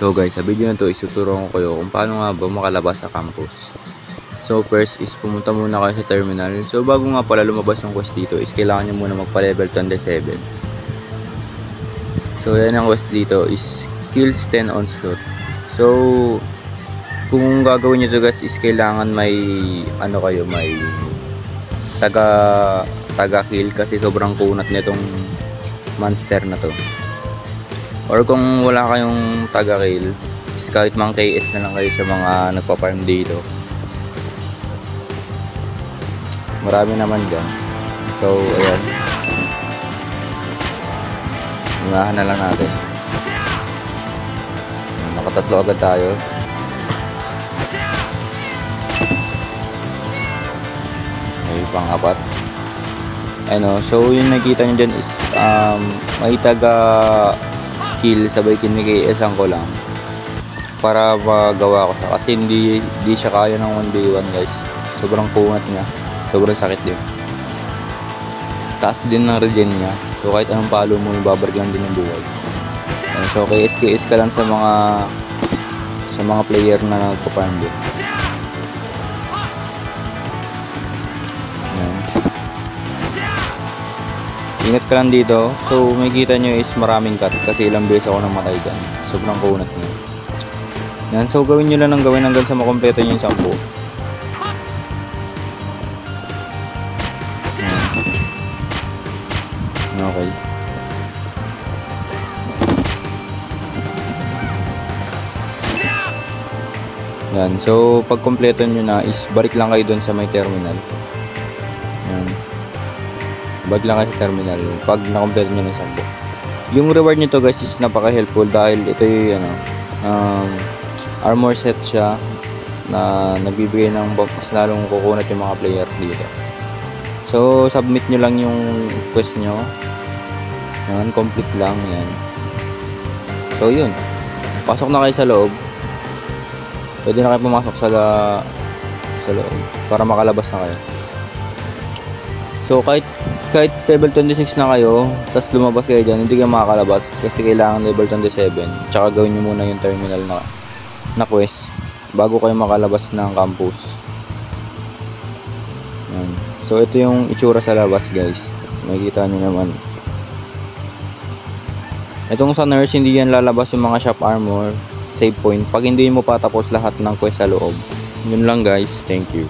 So guys, sa video na to ituturuan ko kayo kung paano nga ba makalabas sa campus. So first is pumunta muna kayo sa terminal. So bago nga pala lumabas ng quest dito is kailangan nyo muna magpa-level 27. So yan ang quest dito is kills 10 onslaught. So kung gagawin nyo to guys is kailangan may may taga kill kasi sobrang kunat nitong monster na to. Or kung wala kayong taga-kill, is kahit mang KS na lang kayo sa mga nagpa-farm dito. Marami naman dyan. So, ayan. Unahan na lang natin. Nakatatlo agad tayo. May pang-apat. Ano, so yung nakita nyo dyan is may taga-kill sabay kini-KS-an ko lang para magawa ko siya kasi hindi siya kaya ng 1v1 guys. Sobrang kungat niya, sobrang sakit din, taas din ng regen niya. So kahit anong palo mo ibabargan din yung buhay. So KS ka lang sa mga player na nagpa-farm din. Ingat ka lang dito. So makikita nyo is maraming cut kasi ilang beses ako namatay dyan. Sobrang kunat nyo. Yan. So gawin nyo lang ng gawin hanggang sa makompleto nyo yung 10. Okay. Yan. So pag kompleto nyo na is balik lang kayo dun sa may terminal. Yan. Balik lang kayo sa terminal pag nakompleto nyo ng 10. Yung reward nito guys is napaka helpful dahil ito yung armor set siya na nagbibigay ng mas lalong kukunat yung mga player dito. So submit nyo lang yung quest nyo. Yan, complete lang yan. So yun, pasok na kayo sa loob. Pwede na kayo pumasok sa loob para makalabas na kayo. So kahit level 26 na kayo, tapos lumabas kayo dyan, hindi kayo makakalabas kasi kailangan level 27. Tsaka gawin nyo muna yung terminal na quest bago kayo makalabas ng campus. Yan. So ito yung itsura sa labas guys, makikita nyo naman. Itong sa nurse, hindi yan lalabas yung mga shop armor, save point pag hindi mo pa tapos lahat ng quest sa loob. Yun lang guys, thank you.